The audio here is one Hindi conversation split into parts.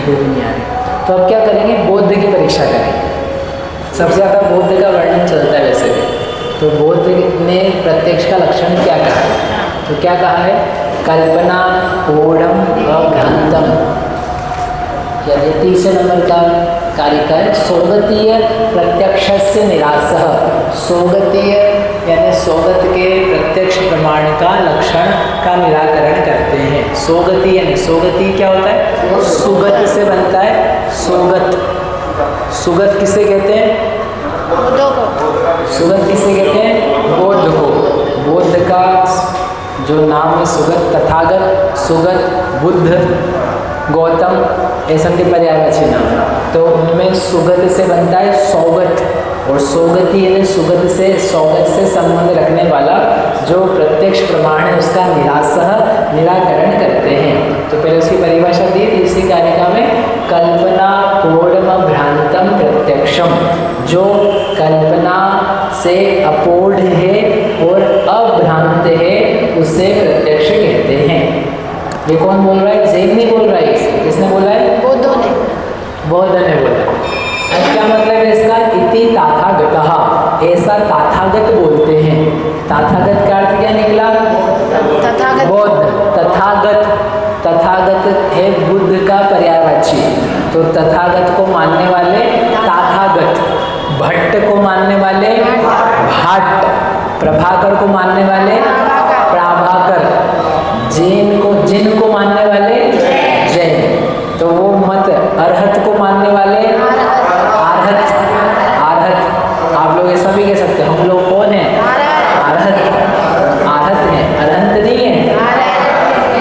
वो भी नहीं आ रही। तो अब क्या करेंगे, बोध की परीक्षा करेंगे। सबसे ज़्यादा बोध का वर्णन चलता है वैसे भी। तो बोध ने प्रत्यक्ष का लक्षण क्या कहा है, तो क्या कहा है, कल्पना ऊढ़म अभ्रांतम। क्या ये 30 नंबर का कारिका है, सौगतीय प्रत्यक्ष से निरासः। सौगतीय यानी सौगत के प्रत्यक्ष प्रमाण का लक्षण का निराकरण करते हैं। सौगती यानी सौगती क्या होता है, सुगत से बनता है सौगत। सुगत किसे कहते हैं, सुगत किसे कहते हैं, बोध को। बोध का जो नाम है सुगत, तथागत, सुगत, बुद्ध, गौतम, ऐसा के पर्यायवाची नाम। तो उनमें सुगत से बनता है सौगत, और सौगती यानी सुगत से, सौगत से संबंध रखने वाला जो प्रत्यक्ष प्रमाण है उसका निराकरण करते हैं। तो पहले उसकी परिभाषा दी थी इसी कारिका में, कल्पना पूर्णम भ्रांतम प्रत्यक्षम। जो कल्पना से अपूर्ण है और अभ्रांत है उसे प्रत्यक्ष कहते हैं। ये कौन बोल रहा है, जैन नहीं बोल रहा है, किसने बोला है, बौद्धों ने, बौद्ध ने बोला। अब क्या मतलब है इसका, इति तथागतः, ऐसा तथागत बोलते हैं। तथागत का अर्थ क्या निकला, तथागत, बौद्ध, तथागत, तथागत है बुद्ध का पर्यायवाची। तो तथागत को मानने वाले तथागत, भट्ट को मानने वाले भाट, प्रभाकर को मानने वाले प्रभाकर, जिन को मानने वाले जैन। तो वो मत, अरहत को मानने वाले आरहत, आरहत। आप लोग ऐसा भी कह सकते हैं, हम लोग कौन है, आरहत, आरहत है, अरहंत नहीं है,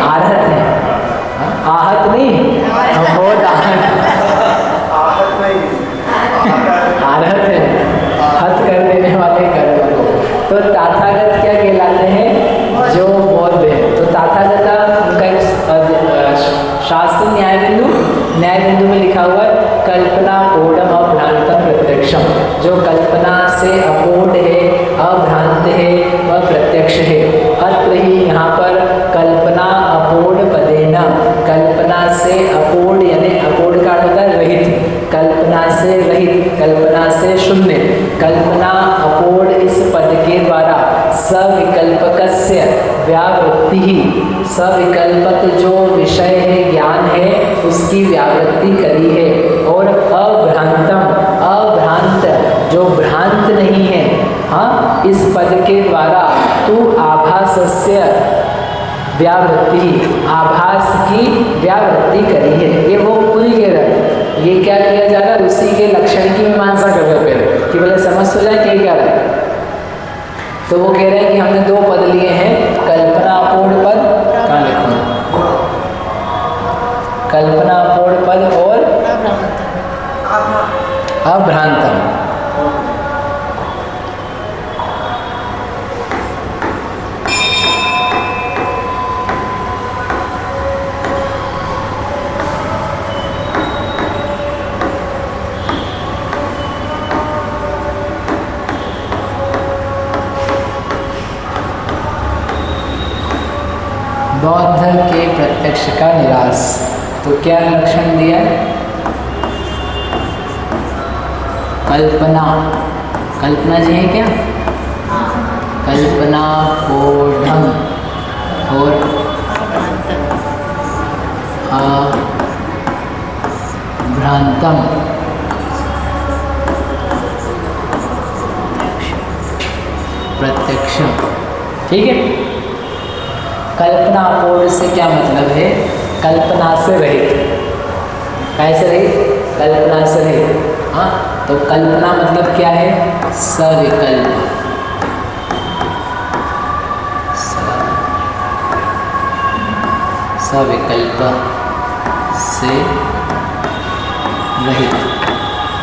आरहत है, आहत नहीं, हम बहुत आहत, आरहत है, हत कर देने वाले कर्म को। तो तथागत क्या कहलाते हैं, जो बौद्ध है। तो तथागत उनका एक शास्त्र न्याय बिंदु में लिखा हुआ है, कल्पना पूर्णम अभ्रांतम प्रत्यक्षम। जो कल्पना से अपूर्ण है, अभ्रांत है, वह प्रत्यक्ष है। अत्र ही यहाँ पर कल्पना अपूर्ण पदेन, कल्पना से अपूर्ण यानी अपूर्ण का अर्थ होता है रहित, कल्पना से रहित, कल्पना से शून्य, कल्पना अपूर्ण इस पद के द्वारा सविकल्पकस्य व्यावृत्ति ही, सविकल्पक जो विषय है, ज्ञान है, उसकी व्यावृत्ति करी है। और अभ्रांतम, अभ्रांत जो भ्रांत नहीं है, हाँ, इस पद के द्वारा तू आभासस्य व्यावृत्ति, आभास की व्यावृत्ति करी है। ये वो पूरी कह रहा है, ये क्या किया जा रहा है, उसी के लक्षण की मीमांसा कर रहे हो पहले कि बोले समझ तो जाए कि क्या रहा है। तो वो कह रहे हैं कि हमने दो पद लिए हैं, कल्पना अपूर्ण पद, कहाँ लिखूं, कल्पना अपूर्ण पद और अभ्रांतम। बौद्ध के प्रत्यक्ष का निराश। तो क्या लक्षण दिया, कल्पना, कल्पना जी है क्या, कल्पना पूर्णम और अभ्रांतम प्रत्यक्ष। ठीक है, कल्पना अपूर्ण से क्या मतलब है, कल्पना से रहित, कैसे रहित, कल्पना से रहित। हाँ, तो कल्पना मतलब क्या है, सविकल्प, सविकल्प से रहित।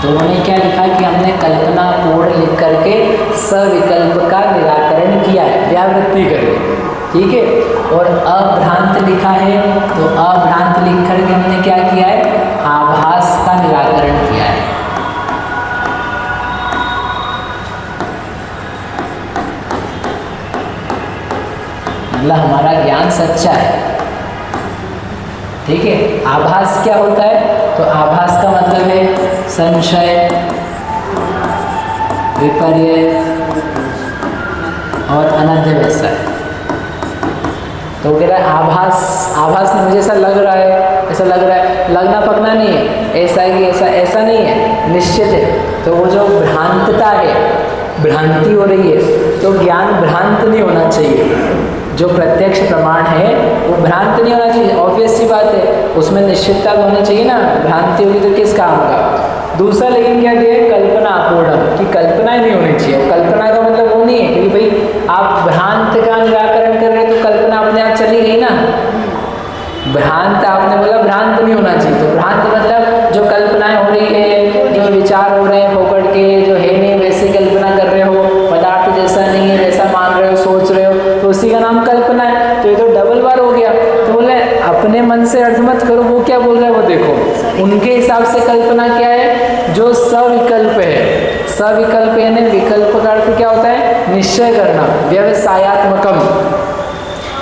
तो उन्होंने क्या लिखा कि हमने कल्पना पूर्ण लिख करके सविकल्प का निराकरण किया है, व्यावृत्ति करी। ठीक है, और अभ्रांत लिखा है, तो अभ्रांत लिख करके हमने क्या किया है, आभास का निराकरण किया है। मतलब हमारा ज्ञान सच्चा है। ठीक है, आभास क्या होता है, तो आभास का मतलब है संशय, विपर्य और अनध्यवसाय। तो कह रहा है आभास, आभास मुझे ऐसा लग रहा है, ऐसा लग रहा है, लगना पकना नहीं है, ऐसा है कि ऐसा, ऐसा नहीं है, निश्चित है। तो वो जो भ्रांतता है, भ्रांति हो रही है, तो ज्ञान भ्रांत नहीं होना चाहिए। जो प्रत्यक्ष प्रमाण है वो भ्रांत नहीं होना चाहिए, ऑब्वियस सी बात है, उसमें निश्चितता तो होनी चाहिए ना, भ्रांति होगी तो किस काम का। दूसरा लेकिन क्या दिया, कल्पना अपूर्ण, कि कल्पना ही नहीं होनी चाहिए। कल्पना का मतलब वो नहीं है, क्योंकि भाई आप भ्रांत का निराकरण कर रहे हैं तो कल्पना अपने आप चली गई ना। भ्रांत आपने बोला भ्रांत नहीं होना चाहिए, तो भ्रांत मतलब जो कल्पनाएं हो रही है, जो विचार हो रहे हैं फोकट के, जो है नहीं वैसी कल्पना कर रहे हो, पदार्थ जैसा नहीं है वैसा मान रहे हो, सोच रहे हो, तो उसी का नाम कल्पना है। तो ये तो डबल बार हो गया। तो बोले अपने मन से अर्थ मत करो, वो क्या बोल रहा है वो देखो। उनके हिसाब से कल्पना क्या है, जो सविकल्प है। सविकल्प यानी विकल्प का अर्थ क्या होता है, निश्चय करना, व्यवसायात्मकम।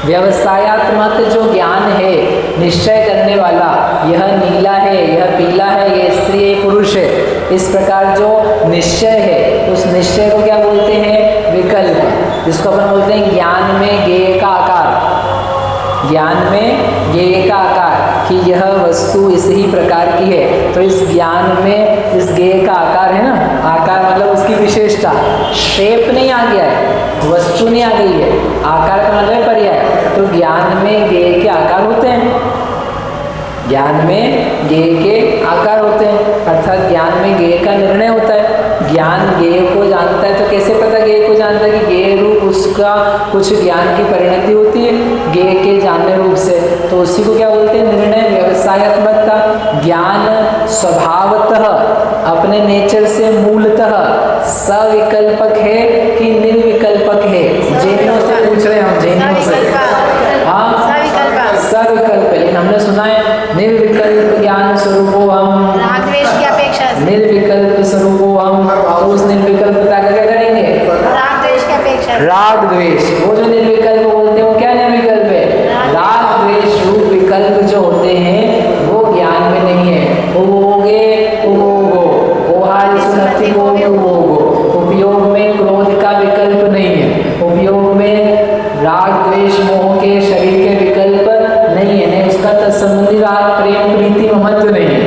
व्यवसायात्मक जो ज्ञान है, निश्चय करने वाला, यह नीला है, यह पीला है, यह स्त्री है, पुरुष है, इस प्रकार जो निश्चय है, उस निश्चय को क्या बोलते हैं, विकल्प, जिसको अपन बोलते हैं ज्ञान में ज्ञेय का आकार। ज्ञान में ज्ञेय का आकार, कि यह वस्तु इस ही प्रकार की है। तो इस ज्ञान में इस ज्ञेय का आकार है ना, आकार मतलब उसकी विशेषता, शेप नहीं आ गया है, वस्तु नहीं आ गई है, आकार का मतलब पर्याय। तो ज्ञान में ज्ञेय के आकार होते हैं, ज्ञान में ज्ञेय के आकार होते हैं, अर्थात ज्ञान में ज्ञेय का निर्णय होता है। ज्ञान ज्ञेय को जानता है, तो कैसे पता ज्ञेय को जानता है, कि ज्ञेय रूप उसका कुछ ज्ञान की परिणति होती है ज्ञेय के जानने रूप से, तो उसी को क्या बोलते हैं, निर्णय, व्यवसायात्मकता। ज्ञान स्वभावतः अपने नेचर से मूलतः सविकल्पक है कि निर्विकल्पक है। जैनियों से पूछ रहे हैं हम, जैनियों से, हाँ सविकल्प, लेकिन हमने सुना है निर्विकल्प ज्ञान स्वरूपो हम, निर्विकल्प स्वरूपो हम। और उस निर्विकल्पता का क्या करेंगे, राग द्वेष। वो जो निर्विकल्प बोलते हैं वो क्या निर्विकल्प है, राग द्वेष रूप विकल्प जो होते हैं वो ज्ञान में नहीं है। उपभोगे उपभोगो, ओहार सुनति को उपभोगो। उपयोग में क्रोध का विकल्प नहीं है, उपयोग में राग द्वेष मोह के शरीर के विकल्प नहीं है, नहीं उसका तत्संबंधी राग प्रेम प्रीति महत्व नहीं है,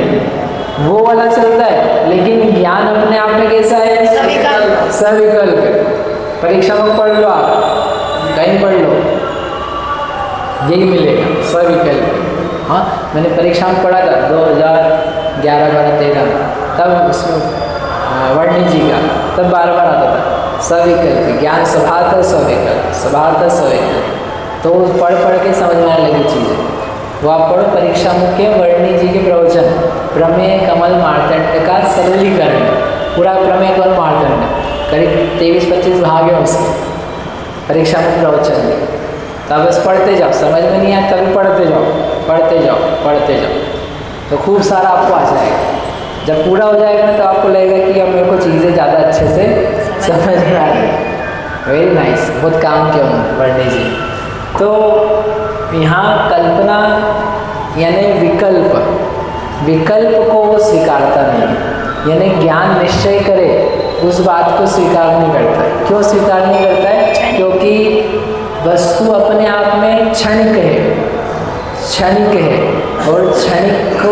वो वाला चलता है। लेकिन ज्ञान अपने आप में कैसा है, सविकल्प। परीक्षा में पढ़ लो, आप कहीं पढ़ लो, यही मिलेगा, सविकल्प। हाँ, मैंने परीक्षा में पढ़ा था 2011-12-13, तब उसमें वर्णी जी का तब बार बार आता था सविकल्प, ज्ञान स्वभावतः सविकल्प, स्वभावतः सविकल्प। तो पढ़ पढ़ के समझ में आने लगी चीज़ें। वो आप पढ़ो परीक्षा मुख्य वर्णी जी के प्रवचन, प्रमेय कमल मार्तंड का सरलीकरण, पूरा प्रमेय कमल मार्तंड, करीब 23-25 भाग है उसके परीक्षा में प्रवचन में। तब बस पढ़ते जाओ, समझ में नहीं आया तभी पढ़ते जाओ, पढ़ते जाओ, पढ़ते जाओ, तो खूब सारा आपको आ जाएगा। जब पूरा हो जाएगा ना तो आपको लगेगा कि अब मेरे को चीज़ें ज़्यादा अच्छे से समझ में आ रही। वेरी नाइस, बहुत काम किया उन्होंने वर्णी जी। तो यहाँ कल्पना यानी विकल्प, विकल्प को वो स्वीकारता नहीं, यानी ज्ञान निश्चय करे उस बात को स्वीकार नहीं करता है। क्यों स्वीकार नहीं करता है, क्योंकि वस्तु अपने आप में क्षणिक है, क्षणिक है, और क्षणिक को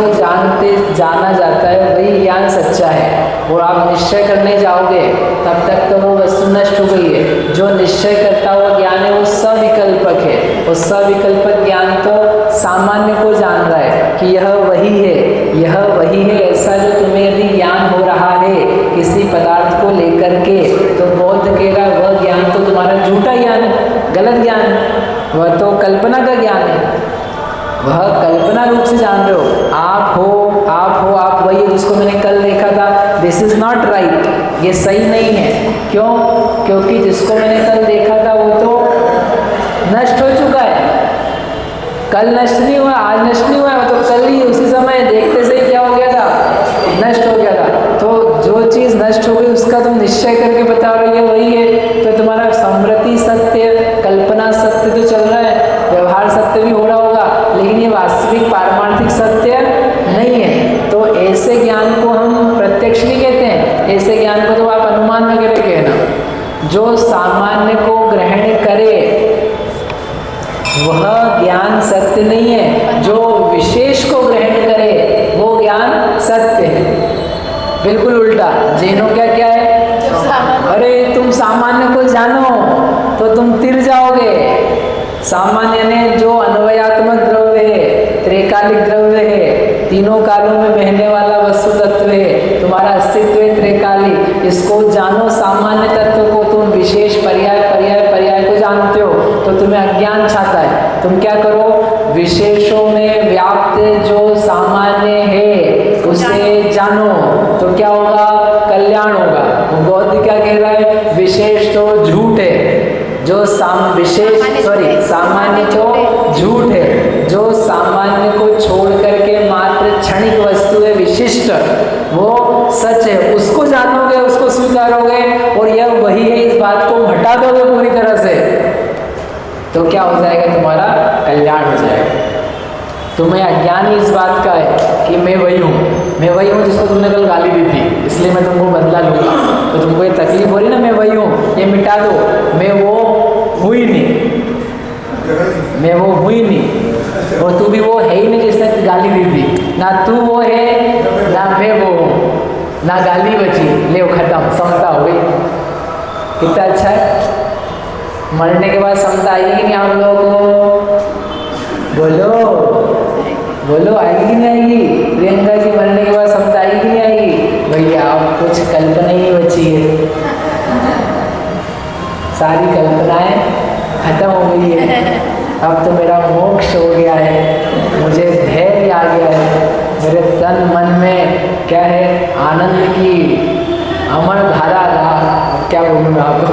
जाना जाता है, वही ज्ञान सच्चा है। और आप निश्चय करने जाओगे तब तक तो वो वस्तु नष्ट हो गई है। जो निश्चय करता हुआ ज्ञान है वो सविकल्पक है, और सविकल्पक ज्ञान तो सामान्य को जान रहा है कि यह वही है, यह वही है। ऐसा जो तुम्हें यदि ज्ञान हो रहा है किसी पदार्थ को लेकर के, तो बौद्ध कहेगा वह ज्ञान तो तुम्हारा झूठा ज्ञान है, गलत ज्ञान है, वह तो कल्पना का ज्ञान है, वह कल्पना रूप से जान रहे हो। आप हो, आप वही है जिसको मैंने कल देखा था, दिस इज नॉट राइट, ये सही नहीं है। क्यों, क्योंकि जिसको मैंने कल देखा था वो तो नष्ट हो चुका है, कल नष्ट नहीं हुआ, आज नष्ट नहीं हुआ, वो तो कल ही उसी समय देखते से ही क्या हो गया था, नष्ट हो गया था। तो जो चीज़ नष्ट हो गई उसका तुम निश्चय करके बता रहे हो वही है, तो तुम्हारा स्मृति सत्य, कल्पना सत्य तो चल रहा है, व्यवहार सत्य भी हो रहा होगा, लेकिन ये वास्तविक पारमार्थिक सत्य नहीं है। तो ऐसे ज्ञान को हम प्रत्यक्ष नहीं कहते हैं, ऐसे ज्ञान को तो आप अनुमान वगैरह कहना। जो सामान्य को ग्रहण करे वह ज्ञान सत्य नहीं है, जो विशेष को ग्रहण करे वो ज्ञान सत्य है। बिल्कुल उल्टा। जैनों क्या क्या है, अरे तुम सामान्य को जानो तो तुम तिर जाओगे। सामान्य ने जो अन्वयात्मक द्रव्य है, त्रैकालिक द्रव्य है, तीनों कालों में बहने वाला वस्तु तत्व है, तुम्हारा अस्तित्व है त्रैकालिक, इसको जानो। सामान्य तत्व को तुम विशेष पर्याय पर्याय पर्याय को जानते हो तो तुम्हें अज्ञान छाता है। तुम क्या करो, विशेषों में व्याप्त जो सामान्य है उसे जानो तो क्या होगा, कल्याण होगा। बौद्ध क्या कह रहा है, विशेष तो झूठ है, जो सामान्य तो झूठ है, जो सामान्य को छोड़ करके मात्र क्षणिक वस्तु है विशिष्ट, वो सच है। उसको जानोगे, उसको स्वीकारोगे और यह वही है, इस बात को हटा दोगे पूरी तरह से तो क्या हो जाएगा, तुम्हारा कल्याण हो जाएगा। तुम्हें अज्ञान ही इस बात का है कि मैं वही हूँ जिसको तुमने कल गाली दी थी, इसलिए मैं तुमको बदला लूँगा। तो तुमको ये तकलीफ हो रही ना, मैं वही हूँ, ये मिटा दो। मैं वो हुई नहीं, मैं वो हुई नहीं, और तू भी वो है ही नहीं जिसने गाली दी थी। ना तू वो है, ना मैं वो हूँ, ना गाली बची, ले वो खत्म, समता हो गई। कितना अच्छा है। मरने के बाद समता आएगी कि नहीं आप लोगों को? बोलो आएगी कि नहीं आएगी? प्रियंका जी, मरने के बाद समता आएगी कि नहीं आएगी? भैया आप कुछ कल्पना ही बची है, सारी कल्पनाएं खत्म हो गई है। अब तो मेरा मोक्ष हो गया है, मुझे धैर्य आ गया है, मेरे तन मन में क्या है, आनंद की अमर धारा रहा। अब क्या बोलूँगा आपको।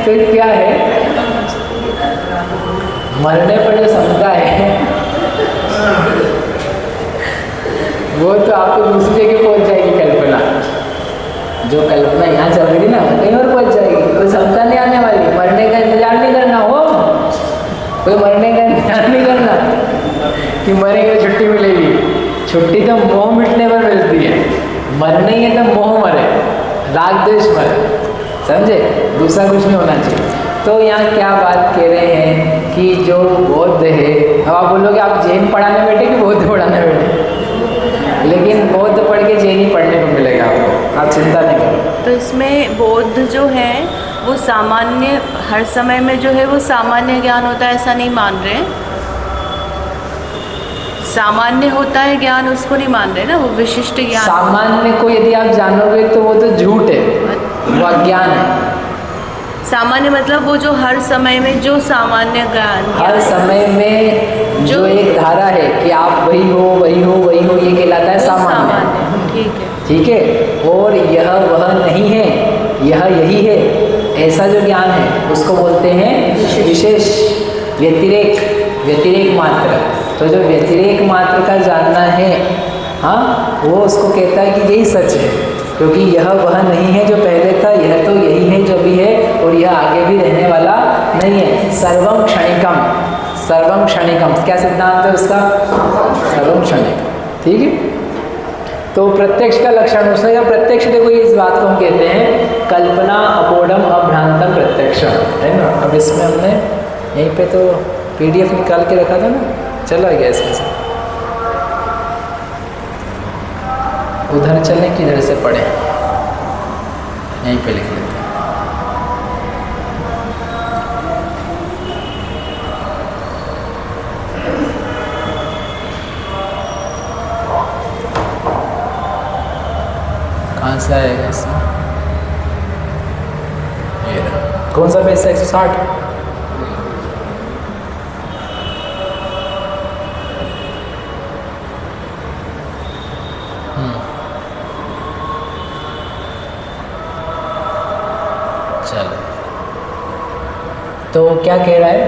तो क्या है, मरने पर जो समता है वो तो आपको दूसरी जगह पहुंच जाएगी। कल्पना, जो कल्पना यहाँ चल रही थी ना, कहीं और पहुंच जाएगी। कोई समता नहीं आने वाली। मरने का इंतजार नहीं करना हो, कोई मरने का इंतजार नहीं करना कि मरेंगे छुट्टी मिलेगी। छुट्टी तो मोह मिटने पर मिलती है, मरने ही है तो मोह मरे, राग द्वेष मरे, समझे? दूसरा कुछ नहीं होना चाहिए। तो यहाँ क्या बात कह रहे हैं कि जो बौद्ध है, अब आप बोलोगे आप जैन पढ़ाने बैठे कि बौद्ध पढ़ाने बैठे, लेकिन बौद्ध पढ़ के जैन ही पढ़ने को मिलेगा आपको, आप चिंता नहीं करो। तो इसमें बौद्ध जो है वो सामान्य, हर समय में जो है वो सामान्य ज्ञान होता है ऐसा नहीं मान रहे। सामान्य होता है ज्ञान, उसको नहीं मान रहे ना, वो विशिष्ट ज्ञान। सामान्य को यदि आप जानोगे तो वो तो झूठ है, वो अज्ञान है। सामान्य मतलब वो जो हर समय में जो सामान्य ज्ञान, हर समय में जो एक धारा है कि आप वही हो वही हो वही हो, ये कहलाता है सामान्य। ठीक है। और यह वह नहीं है, यह यही है, ऐसा जो ज्ञान है उसको बोलते हैं विशेष, व्यतिरेक मात्र। तो जो व्यतिरेक मात्र का जानना है, हाँ, वो उसको कहता है कि यही सच है, क्योंकि यह वह नहीं है जो पहले था, यह तो यही है जो भी है, और यह आगे भी रहने वाला नहीं है। सर्वम क्षणिकम, क्या सिद्धांत है उसका? सर्वम क्षणिकम। ठीक है। तो प्रत्यक्ष का लक्षण उसने, या प्रत्यक्ष, देखो इस बात को हम कहते हैं कल्पना अपोढ़म अभ्रांतम प्रत्यक्षम, है ना। अब इसमें हमने यहीं पे तो PDF निकाल के रखा था ना, चला गया इसमें से। उधर चलें कि इधर से पढ़ें? यहीं पे लिख लेते हैं। कहाँ से आएगा इसमें? ये रहा। कौन सा पेज? 160। चलो, तो क्या कह रहा है,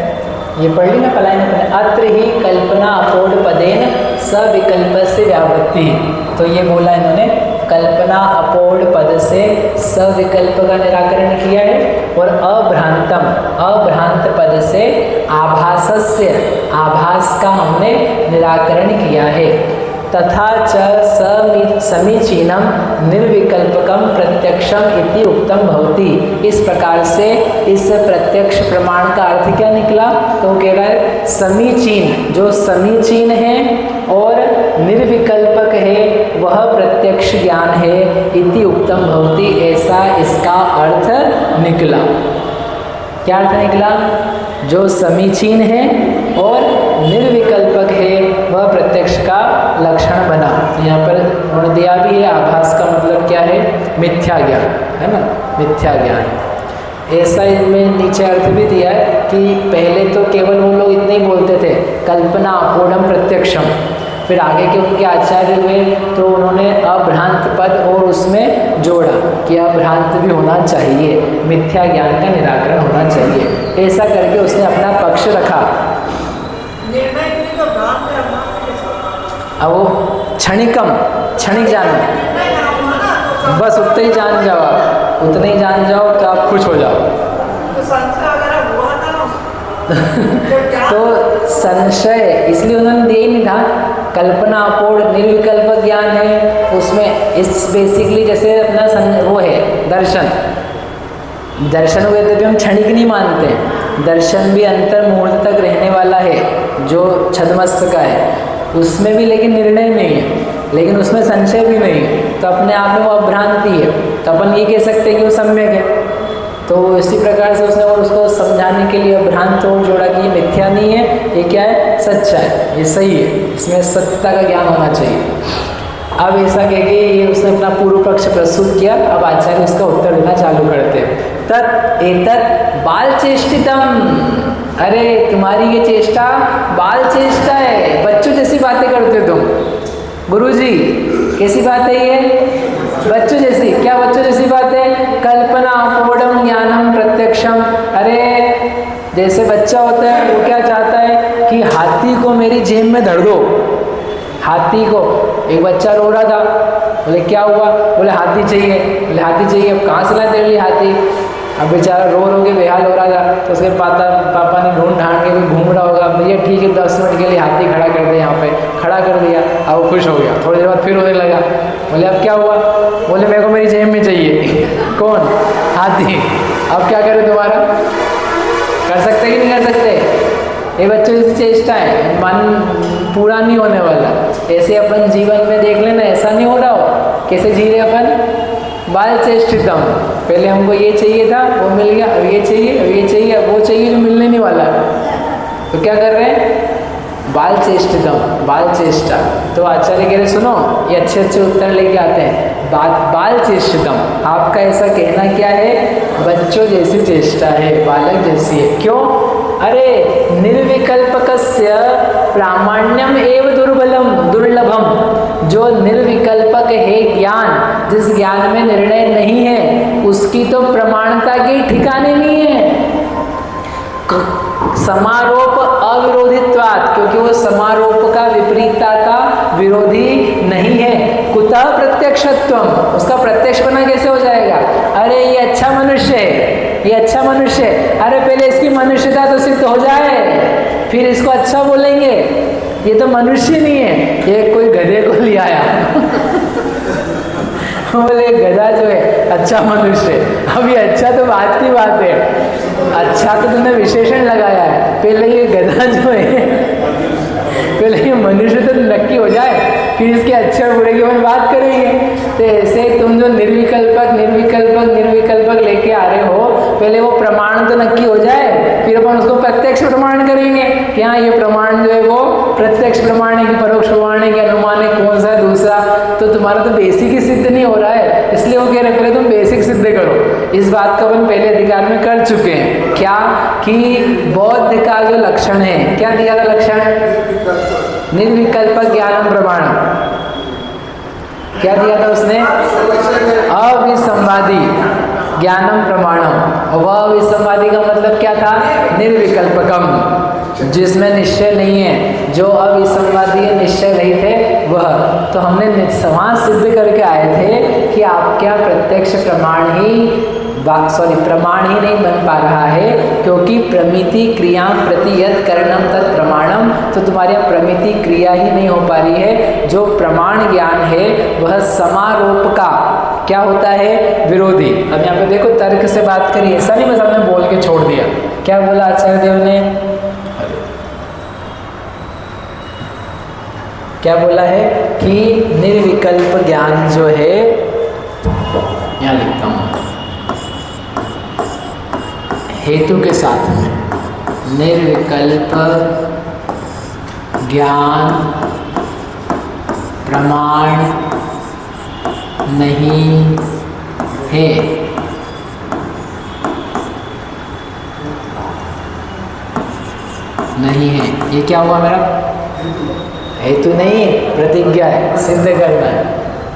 ये पढ़ ली ना, पलायन अत्र ही कल्पना अपोढ़ पदेन सविकल्प से व्यावृत्ति। तो ये बोला इन्होंने, कल्पना अपोढ़ पद से सविकल्प का निराकरण किया है, और अभ्रांत पद से आभास का इसका हमने निराकरण किया है। तथा च समीचीनम निर्विकल्पकम प्रत्यक्षम इति उक्तम भवति। इस प्रकार से इस प्रत्यक्ष प्रमाण का अर्थ क्या निकला? तो कह रहा है समीचीन, जो समीचीन है और निर्विकल्पक है वह प्रत्यक्ष ज्ञान है। इति उक्तम भवति, ऐसा इसका अर्थ निकला। क्या अर्थ निकला? जो समीचीन है और निर्विकल्पक है वह प्रत्यक्ष का लक्षण बना। यहाँ पर उन्होंने दिया भी है, आभास का मतलब क्या है? मिथ्या ज्ञान, है ना, मिथ्या ज्ञान। ऐसा इनमें नीचे अर्थ भी दिया है कि पहले तो केवल वो लोग इतने ही बोलते थे कल्पना अपोढ़म प्रत्यक्षम, फिर आगे के उनके आचार्य हुए तो उन्होंने अभ्रांत पद और उसमें जोड़ा कि अभ्रांत भी होना चाहिए, मिथ्या ज्ञान का निराकरण होना चाहिए। ऐसा करके उसने अपना पक्ष रखा। अब वो क्षणिकम, क्षणिक जान, बस उतना ही जान जाओ, आप उतना ही जान जाओ तो आप खुश हो जाओ। तो संशय इसलिए उन्होंने दिया ही नहीं था। कल्पना अपोढ़ निर्विकल्प ज्ञान है, उसमें इस बेसिकली जैसे अपना वो है दर्शन, दर्शन को कहते भी हम क्षणिक नहीं मानते, दर्शन भी अंतर मुहूर्त तक रहने वाला है जो छद्मस्त का है, उसमें भी लेकिन निर्णय नहीं है, लेकिन उसमें संशय भी नहीं है, तो अपने आप में वो अभ्रांति है, तो अपन ये कह सकते हैं कि वो सम्यक है। तो इसी प्रकार से उसने और उसको समझाने के लिए अभ्रांत और जोड़ा कि ये मिथ्या नहीं है, ये क्या है? सच्चा है, ये सही है, इसमें सत्यता का ज्ञान होना चाहिए। अब ऐसा कह के ये उसने अपना पूर्व पक्ष प्रस्तुत किया। अब आचार्य उसका उत्तर देना चालू करते हैं। तत् एतत् बाल चेष्टितम, अरे तुम्हारी ये चेष्टा बाल चेष्टा है, बच्चों जैसी बातें करते हो तुम। गुरुजी कैसी बात है ये? बच्चों जैसी। क्या बच्चों जैसी बात है? कल्पना अपोढ़म ज्ञानम प्रत्यक्षम। अरे जैसे बच्चा होता है वो क्या चाहता है कि हाथी को मेरी जेब में धर दो। हाथी को, एक बच्चा रो रहा था, बोले क्या हुआ? बोले हाथी चाहिए। बोले हाथी चाहिए, अब कहाँ से लाए तेरे लिए हाथी? अब बेचारा रो के बेहाल हो रहा था, तो उसके पापा ने ढूंढ ढांड के भी घूम रहा होगा, भैया ठीक है 10 मिनट के लिए हाथी खड़ा कर दे, यहाँ पे खड़ा कर दिया। अब वो खुश हो गया, थोड़ी देर बाद फिर रोने लगा। बोले अब क्या हुआ? बोले मेरे को मेरी जेब में चाहिए। कौन? हाथी। अब क्या करें दोबारा? कर सकते कि नहीं कर सकते? ये बच्चों की चेष्टा है, मन पूरा नहीं होने वाला। ऐसे अपन जीवन में देख लेना, ऐसा नहीं हो रहा हो। कैसे जी रहे अपन? बाल चेष्टितम, पहले हमको ये चाहिए था वो मिल गया, अब ये चाहिए, अब ये चाहिए, अब वो चाहिए जो मिलने नहीं वाला। तो क्या कर रहे हैं? बाल चेष्टितम, बाल चेष्टा। तो आचार्य कह रहे सुनो, ये अच्छे अच्छे उत्तर लेके आते हैं। बाल चेष्टितम, आपका ऐसा कहना क्या है? बच्चों जैसी चेष्टा है, बालक जैसी है। क्यों? अरे निर्विकल्पकस्य प्रामाण्यम एव दुर्लभम, जो निर्विकल्पक है ज्ञान, जिस ज्ञान में निर्णय नहीं है, उसकी तो प्रमाणता के ठिकाने नहीं है। समारोप अविरोधित्वात्, क्योंकि वो समारोप का, विपरीतता का विरोधी नहीं है। कुतः प्रत्यक्षत्वम, उसका प्रत्यक्ष बना कैसे हो जाएगा? अरे ये अच्छा मनुष्य है, ये अच्छा मनुष्य है, अरे पहले इसकी मनुष्यता तो सिद्ध हो जाए, फिर इसको अच्छा बोलेंगे। ये तो मनुष्य नहीं है, ये कोई गधे को ले आया। बोले गधा जो है अच्छा मनुष्य है। अब ये अच्छा तो बात की बात है, अच्छा तो तुमने विशेषण लगाया है। पहले ये गधा जो है, पहले ये मनुष्य तो नक्की हो जाए, फिर इसके अच्छे बुरे की अपन बात करेंगे। तो ऐसे तुम जो निर्विकल्पक निर्विकल्पक निर्विकल्पक लेके आ रहे हो, पहले वो प्रमाण तो नक्की हो जाए, फिर अपन उसको प्रत्यक्ष प्रमाण करेंगे कि हाँ ये प्रमाण जो है वो प्रत्यक्ष प्रमाण है कि परोक्ष प्रमाण है कि अनुमान है, कौन सा है दूसरा। तो तुम्हारा तो बेसिक ही सिद्ध नहीं हो रहा है, इसलिए वो कह रहे पहले तुम बेसिक सिद्ध करो। इस बात का अपन पहले अधिकार में कर चुके हैं। क्या? कि बौद्ध का जो लक्षण है, क्या दिया था लक्षण? निर्विकल्पक ज्ञानम प्रमाणम। क्या दिया था उसने? अविसंवादी ज्ञानम प्रमाणम। वह अविसंवादी का मतलब क्या था? निर्विकल्पकम, जिसमें निश्चय नहीं है, जो अविसंवादी निश्चय रहित है वह। तो हमने समाज सिद्ध करके आए थे कि आपका प्रत्यक्ष प्रमाण ही प्रमाण ही नहीं बन पा रहा है, क्योंकि प्रमिति क्रिया प्रति यद करणम तत् प्रमाणम, तो तुम्हारे यहाँ प्रमिति क्रिया ही नहीं हो पा रही है। जो प्रमाण ज्ञान है वह समारोप का क्या होता है, विरोधी। अब यहाँ पे देखो तर्क से बात करी, ऐसा नहीं बस हमने बोल के छोड़ दिया। क्या बोला आचार्य देव ने, क्या बोला है कि निर्विकल्प ज्ञान जो है, यहाँ लिखता हूँ हेतु के साथ में, निर्विकल्प ज्ञान प्रमाण नहीं है। नहीं है, ये क्या हुआ मेरा, हेतु नहीं है, प्रतिज्ञा है, सिद्ध करना है।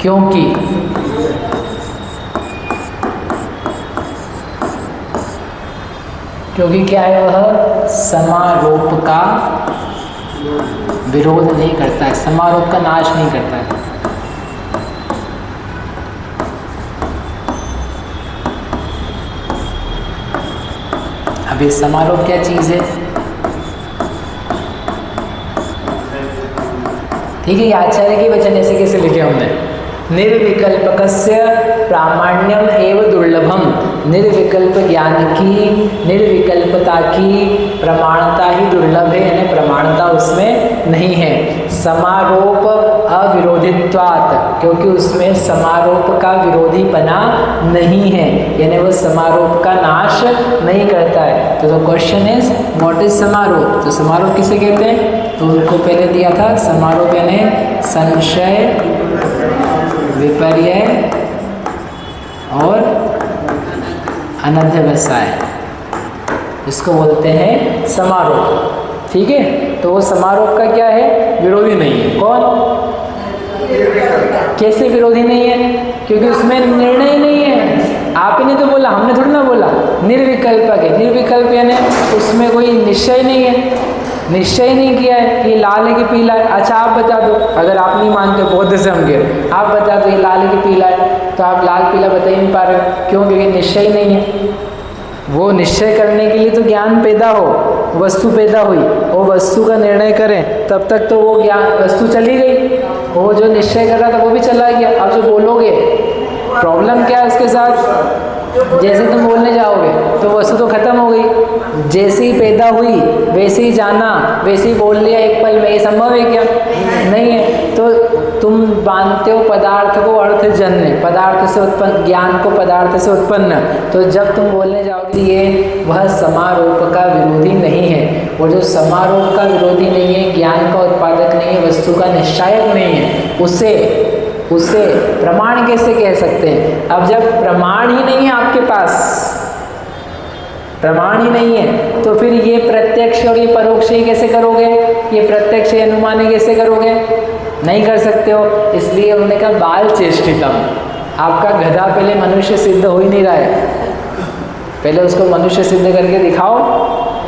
क्योंकि क्या है, वह समारोप का विरोध नहीं करता है, समारोप का नाश नहीं करता है। अब ये समारोप क्या चीज़ है, ठीक है। आचार्य के वचन ऐसे कैसे लिखे हमने, निर्विकल्पकस्य प्रामाण्यम एव दुर्लभम, निर्विकल्प ज्ञान की, निर्विकल्पता की प्रमाणता ही दुर्लभ है, यानी प्रमाणता उसमें नहीं है। समारोप अविरोधित्वात्, क्योंकि उसमें समारोप का विरोधीपना नहीं है, यानी वो समारोप का नाश नहीं करता है। तो क्वेश्चन इज व्हाट इज समारोप, तो समारोप किसे कहते हैं, तो उनको पहले दिया था समारोप यानी संशय विपर्य और अनध्यवसाय, इसको बोलते हैं समारोप, ठीक है। तो वो समारोप का क्या है, विरोधी नहीं है। कौन, कैसे विरोधी नहीं है, क्योंकि उसमें निर्णय नहीं है। आप ही ने तो बोला, हमने थोड़ी ना बोला, निर्विकल्पक है। निर्विकल्प यानी उसमें कोई निश्चय नहीं है, निश्चय नहीं किया है कि लाल है कि पीला है। अच्छा आप बता दो, अगर आप नहीं मानते बौद्ध से हम गए, आप बता दो ये लाल है कि पीला है, तो आप लाल पीला बता ही नहीं पा रहे हो, क्यों, क्योंकि निश्चय नहीं है। वो निश्चय करने के लिए तो ज्ञान पैदा हो, वस्तु पैदा हुई, वो वस्तु का निर्णय करें, तब तक तो वो ज्ञान वस्तु चली गई, वो जो निश्चय कर रहा था वो भी चला गया। अब जो बोलोगे, प्रॉब्लम क्या है उसके साथ, जैसे तुम बोलने जाओगे तो वस्तु तो खत्म हो गई, जैसे ही पैदा हुई वैसे ही जाना, वैसे ही बोल लिया एक पल में, ये संभव है क्या, नहीं है। तो तुम मानते हो पदार्थ को अर्थजन्य, पदार्थ से उत्पन्न, ज्ञान को पदार्थ से उत्पन्न, तो जब तुम बोलने जाओगे ये वह समारोप का विरोधी नहीं है। वो जो समारोप का विरोधी नहीं है, ज्ञान का उत्पादक नहीं है, वस्तु का निश्चायक नहीं है, उसे प्रमाण कैसे कह सकते हैं। अब जब प्रमाण ही नहीं है आपके पास, प्रमाण ही नहीं है, तो फिर ये प्रत्यक्ष और ये परोक्ष ही कैसे करोगे, ये प्रत्यक्ष अनुमान कैसे करोगे, नहीं कर सकते हो। इसलिए उन्होंने कहा बाल चेष्टितम, आपका गधा पहले मनुष्य सिद्ध हो ही नहीं रहा है, पहले उसको मनुष्य सिद्ध करके दिखाओ,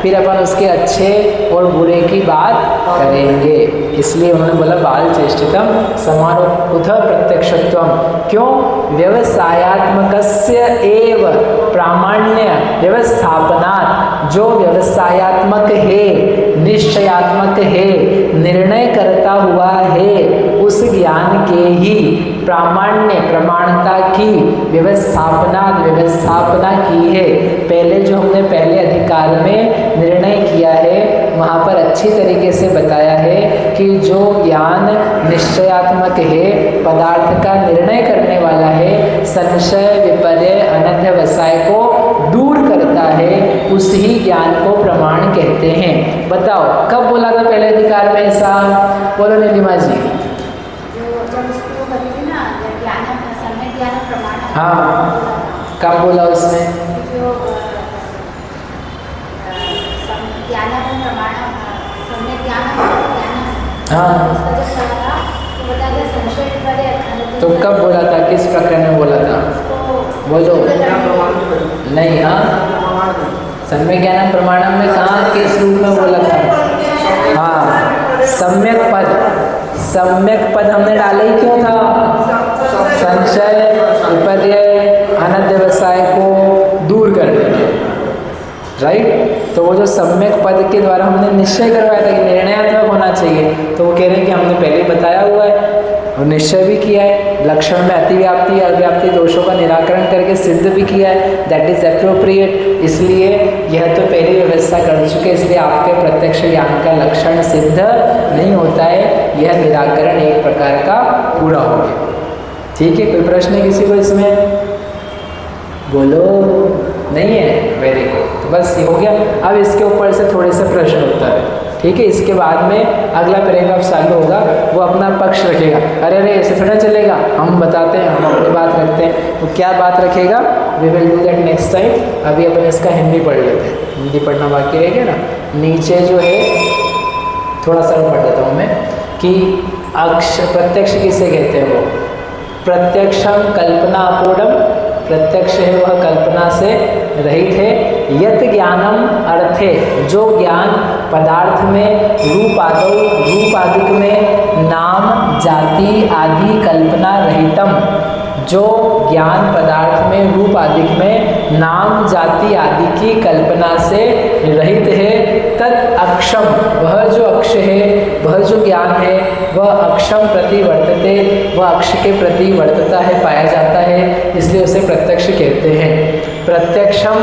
फिर अपन उसके अच्छे और बुरे की बात करेंगे। इसलिए उन्होंने बोला बाल चेष्टितम समारोह उथ प्रत्यक्षत्वम, क्यों, व्यवसायात्मकस्य एव प्रामाण्य व्यवस्थापनात्, जो व्यवसायात्मक है, निश्चयात्मक है, निर्णय करता हुआ है, उस ज्ञान के ही प्रामाण्य प्रमाणता की व्यवस्थापना की है। पहले जो हमने पहले अधिकार में निर्णय किया है, वहाँ पर अच्छी तरीके से बताया है कि जो ज्ञान निश्चयात्मक है, पदार्थ का निर्णय करने वाला है, संशय विपर्य अनध्यवसाय को दूर करता है, उस ही ज्ञान को प्रमाण कहते हैं। बताओ कब बोला था पहले अधिकार में ऐसा, बोलो नीलिमा जी। हाँ, कब बोला उसमें, हाँ, तो कब बोला था, किस प्रकरण में बोला था, बोलो। नहीं, हाँ, सम्यक ज्ञान प्रमाणम में कहाँ, किस रूप में बोला था, हाँ, सम्यक पद हमने डाला ही क्यों था, संशय विपर्य अनध्यवसाय को वो जो सम्यक पद के द्वारा हमने निश्चय करवाया था कि निर्णयात्मक होना चाहिए, तो वो कह रहे हैं कि हमने पहले बताया हुआ है और निश्चय भी किया है, लक्षण में अतिव्याप्ति अव्याप्ति दोषों का निराकरण करके सिद्ध भी किया है, दैट इज एप्रोप्रिएट। इसलिए यह तो पहले व्यवस्था कर चुके, इसलिए आपके प्रत्यक्ष ज्ञान का लक्षण सिद्ध नहीं होता है, यह निराकरण एक प्रकार का पूरा हो गया। ठीक है, कोई प्रश्न है किसी को इसमें? बोलो, नहीं है? Very good. तो बस ये हो गया। अब इसके ऊपर से थोड़े से प्रश्न उत्तर है। ठीक है, इसके बाद में अगला पैराग्राफ चालू होगा, वो अपना पक्ष रखेगा। अरे अरे ऐसे थोड़ा चलेगा, हम बताते हैं, हम अपनी बात रखते हैं। वो क्या बात रखेगा, we will do that next time. अभी अपन इसका हिंदी पढ़ लेते हैं, हिंदी पढ़ना बाकी रह गया ना। नीचे जो है थोड़ा सा पढ़ देता हूँ मैं कि प्रत्यक्ष किसे कहते हैं? वो प्रत्यक्षम कल्पना अपूर्णम, प्रत्यक्ष है वह कल्पना से रहित है। यत ज्ञानम अर्थे, जो ज्ञान पदार्थ में रूप आदिक में नाम जाति आदि कल्पना रहितम, जो ज्ञान पदार्थ में रूप आदिक में नाम जाति आदि की कल्पना से रहित है। तत् अक्षम, वह जो अक्ष है, वह जो ज्ञान है, वह अक्षम प्रति वर्तते, वह अक्ष के प्रति वर्तता है, पाया जाता है, इसलिए उसे प्रत्यक्ष कहते हैं। प्रत्यक्षम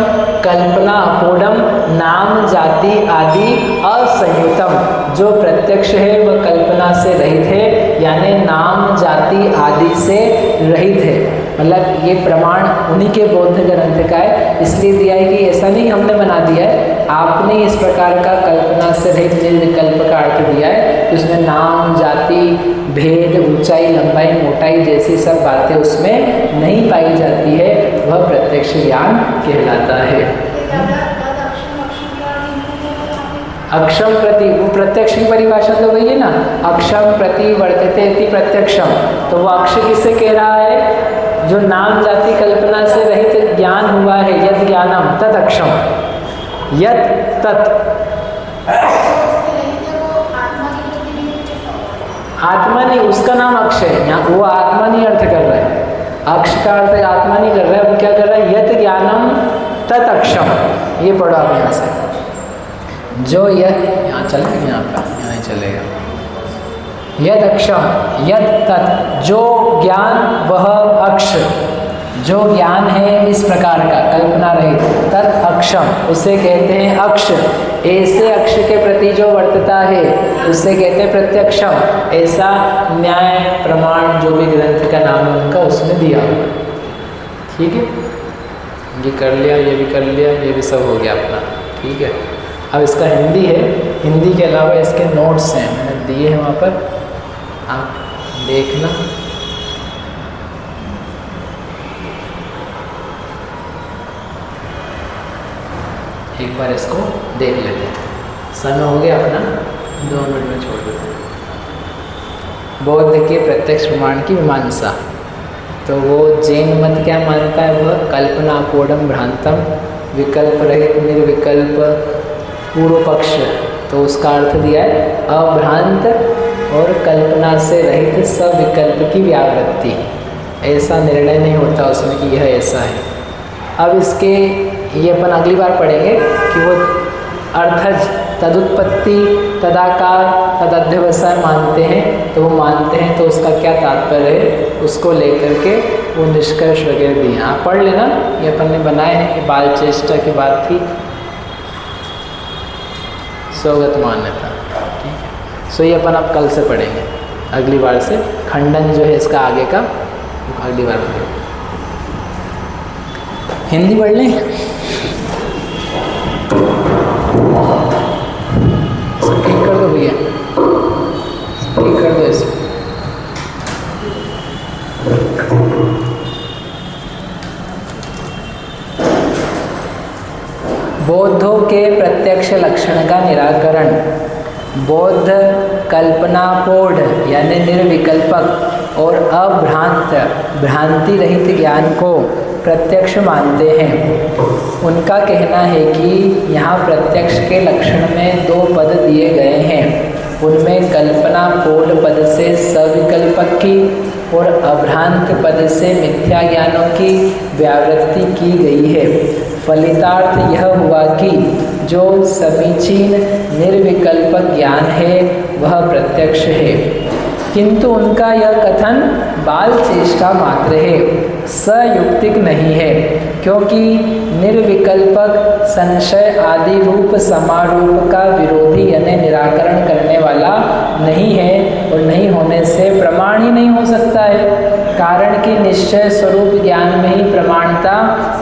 कल्पना अपूर्णम नाम जाति आदि असंयुतम, जो प्रत्यक्ष है वह कल्पना से रहित है, यानी नाम जाति आदि से रहित है। मतलब ये प्रमाण उन्हीं के बौद्ध ग्रंथ का है, इसलिए दिया है कि ऐसा नहीं हमने बना दिया है, आपने इस प्रकार का कल्पना से रहित निर्विकल्प का अर्थ दिया है कि उसमें नाम जाति भेद ऊंचाई लंबाई मोटाई जैसी सब बातें उसमें नहीं पाई जाती है, वह प्रत्यक्ष ज्ञान कहलाता है। अक्षम प्रति, वो प्रत्यक्ष की परिभाषा तो वही है ना, अक्षम प्रति वर्तते इति प्रत्यक्षम। तो वो अक्ष किसे कह रहा है? जो नाम जाति कल्पना से रहित ज्ञान हुआ है, यद ज्ञानम तत् अक्षम, यद तत्। आत्मा नहीं, उसका नाम अक्ष है, यहाँ वो आत्मा नहीं अर्थ कर रहा है, अक्ष का अर्थ आत्मा नहीं कर रहा है, वो क्या कर रहा है? यद ज्ञानम तत् अक्षम। ये पढ़ो आप यहाँ से, जो यह यहाँ चलेगा, यहाँ पर यहाँ चलेगा, यद अक्षम यद तत्, जो ज्ञान वह अक्ष, जो ज्ञान है इस प्रकार का कल्पना रहित, तत् अक्षम, उसे कहते हैं अक्ष। ऐसे अक्ष के प्रति जो वर्तता है उसे कहते हैं प्रत्यक्षम। ऐसा न्याय प्रमाण जो भी ग्रंथ का नाम है उनका उसमें दिया हुआ। ठीक है, ये कर लिया, ये भी कर लिया, ये भी सब हो गया अपना। ठीक है, अब इसका हिंदी है, हिंदी के अलावा इसके नोट्स हैं, मैंने दिए हैं वहाँ पर, आप देखना। एक बार इसको देख लेते हैं, समय हो गया अपना, 2 मिनट में छोड़ देते हैं। बौद्ध के प्रत्यक्ष प्रमाण की मीमांसा, तो वो जैन मत क्या मानता है? वह कल्पना पूर्णम भ्रांतम विकल्प रहित निर्विकल्प पूर्व पक्ष, तो उसका अर्थ दिया है अभ्रांत और कल्पना से रहित सविकल्प की व्यावृत्ति। ऐसा निर्णय नहीं होता उसमें कि यह ऐसा है। अब इसके ये अपन अगली बार पढ़ेंगे कि वो अर्थज तदुत्पत्ति तदाकार तदध्यवसाय मानते हैं, तो वो मानते हैं तो उसका क्या तात्पर्य है, उसको लेकर के वो निष्कर्ष वगैरह दिए। आप पढ़ लेना, ये अपन ने बनाए हैं कि बाल चेष्टा की बात थी, स्वगत मान्यता। ठीक है, सो ये अपन अब कल से पढ़ेंगे, अगली बार से खंडन जो है इसका आगे का अगली बार पढ़ेंगे। हिंदी पढ़ लें, ठीक कर दो भैया, ठीक कर दो इसे। बौद्धों के प्रत्यक्ष लक्षण का निराकरण। बौद्ध कल्पनापूर्ण यानी निर्विकल्पक और अभ्रांत भ्रांति रहित ज्ञान को प्रत्यक्ष मानते हैं। उनका कहना है कि यहाँ प्रत्यक्ष के लक्षण में 2 पद दिए गए हैं, उनमें कल्पनापूर्ण पद से सविकल्पक की और अभ्रांत पद से मिथ्या ज्ञानों की व्यावृत्ति की गई है। फलितार्थ यह हुआ कि जो समीचीन निर्विकल्प ज्ञान है वह प्रत्यक्ष है, किंतु उनका यह कथन बाल चेष्टा मात्र है, सयुक्तिक नहीं है, क्योंकि निर्विकल्पक संशय आदि रूप समारूप का विरोधी यानी निराकरण करने वाला नहीं है और नहीं होने से प्रमाण ही नहीं हो सकता है। कारण कि निश्चय स्वरूप ज्ञान में ही प्रमाणता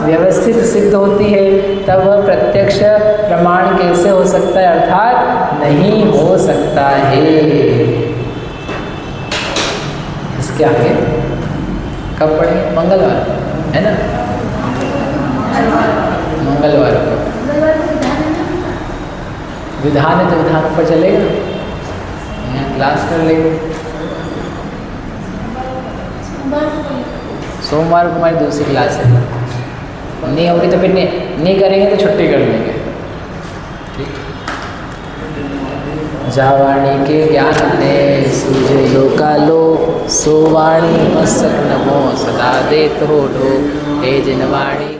व्यवस्थित सिद्ध होती है, तब वह प्रत्यक्ष प्रमाण कैसे हो सकता है, अर्थात नहीं हो सकता है। इसके आगे कब पढ़ेंगे? मंगलवार है ना, मंगलवार को विधान है तो विधान पर चलेगा, यहाँ क्लास कर लेंगे। सोमवार को हमारी दूसरी क्लास है, नहीं होगी तो फिर नहीं करेंगे तो छुट्टी कर लेंगे। ठीक, जावाणी के ज्ञान ने सूझे लोकालो, सोवाणी मस्तक नमो सदा दे तो हे जिनवाणी।